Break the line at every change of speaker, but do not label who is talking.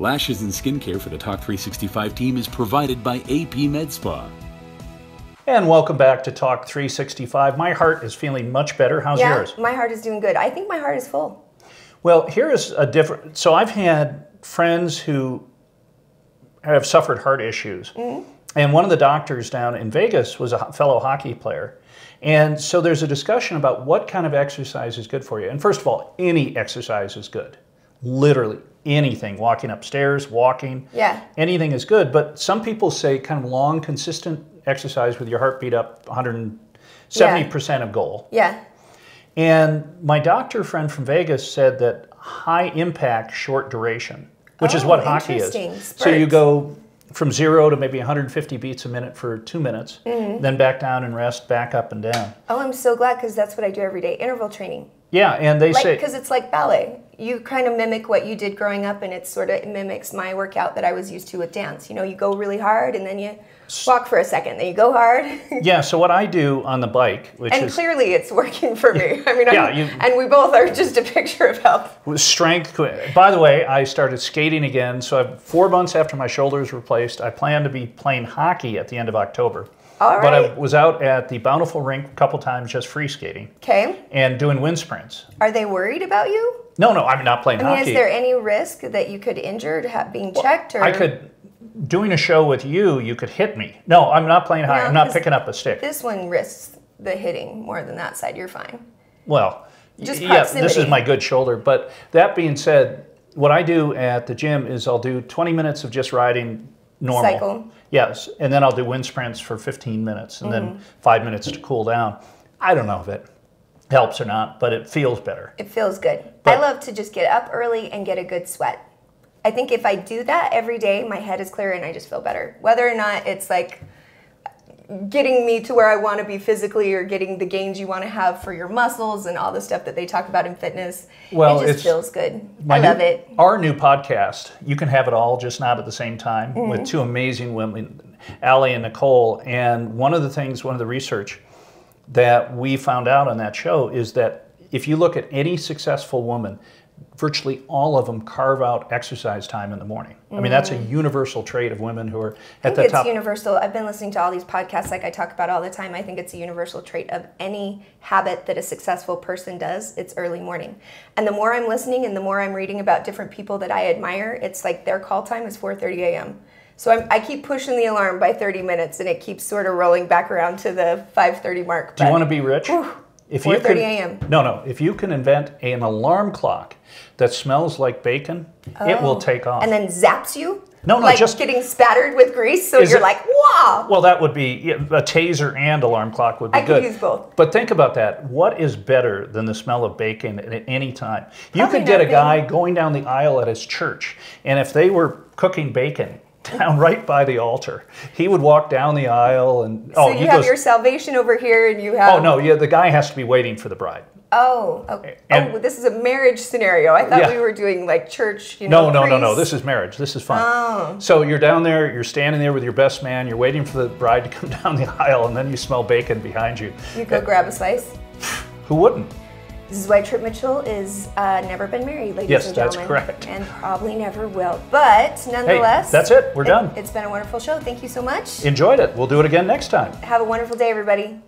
Lashes and skincare for the Talk 365 team is provided by AP Med Spa.
And welcome back to Talk 365. My heart is feeling much better. How's yours?
My heart is doing good. I think my heart is full.
Well, here is a different... So I've had friends who have suffered heart issues. Mm-hmm. And one of the doctors down in Vegas was a fellow hockey player. And so there's a discussion about what kind of exercise is good for you. And first of all, any exercise is good. Literally anything. Walking upstairs, walking, anything is good. But some people say kind of long, consistent exercise with your heartbeat up 170% of goal.
Yeah.
And my doctor friend from Vegas said that high impact, short duration, which is what hockey is.
Spurts.
So you go from 0 to maybe 150 beats a minute for 2 minutes, then back down and rest, back up and down.
Oh, I'm so glad, because that's what I do every day, interval training.
Yeah, and they say...
Because it's like ballet. You kind of mimic what you did growing up, and it sort of mimics my workout that I was used to with dance. You know, you go really hard, and then you walk for a second, then you go hard.
Yeah, so what I do on the bike, which
and
is...
clearly it's working for me. I mean,
yeah,
and we both are just a picture of health.
With strength. By the way, I started skating again, so I've 4 months after my shoulders replaced. I plan to be playing hockey at the end of October.
All right.
But I was out at the Bountiful Rink a couple times just free skating.
Okay.
And doing wind sprints.
Are they worried about you?
No, I'm not playing hockey.
Is there any risk that you could injure being checked? Or?
I could, doing a show with you, you could hit me. No, I'm not playing hockey. I'm not picking up a stick.
This one risks the hitting more than that side. You're fine.
Well,
just
this is my good shoulder. But that being said, what I do at the gym is I'll do 20 minutes of just riding normal.
Cycle.
Yes, and then I'll do wind sprints for 15 minutes and then 5 minutes to cool down. I don't know if it helps or not, but it feels better.
It feels good. I love to just get up early and get a good sweat. I think if I do that every day, my head is clear and I just feel better. Whether or not it's like getting me to where I want to be physically or getting the gains you want to have for your muscles and all the stuff that they talk about in fitness, it just feels good. I love it.
Our new podcast, You Can Have It All, Just Not at the Same Time, with two amazing women, Allie and Nicole. And one of the research that we found out on that show is that if you look at any successful woman, virtually all of them carve out exercise time in the morning. I mean, that's a universal trait of women who are at the top.
It's universal. I've been listening to all these podcasts like I talk about all the time. I think it's a universal trait of any habit that a successful person does. It's early morning. And the more I'm listening and the more I'm reading about different people that I admire, it's like their call time is 4:30 a.m. So I keep pushing the alarm by 30 minutes and it keeps sort of rolling back around to the 5:30 mark.
Do you want to be rich?
4:30 a.m.
No. If you can invent an alarm clock that smells like bacon, it will take off.
And then zaps you?
No,
like
just
getting spattered with grease, so you're like, wow.
Well, that would be, a taser and alarm clock would be good.
I could use both.
But think about that. What is better than the smell of bacon at any time? You could get a guy going down the aisle at his church, and if they were cooking bacon down right by the altar, he would walk down the aisle and...
So you have your salvation over here and you have...
Oh, no, the guy has to be waiting for the bride.
Oh, okay. This is a marriage scenario. I thought we were doing like church,
No. This is marriage. This is fun. Oh. So you're down there, you're standing there with your best man, you're waiting for the bride to come down the aisle, and then you smell bacon behind you.
You go grab a slice?
Who wouldn't?
This is why Trip Mitchell is never been married, ladies and gentlemen.
Yes, that's correct.
And probably never will. But nonetheless...
Hey, that's it. We're done.
It's been a wonderful show. Thank you so much.
Enjoyed it. We'll do it again next time.
Have a wonderful day, everybody.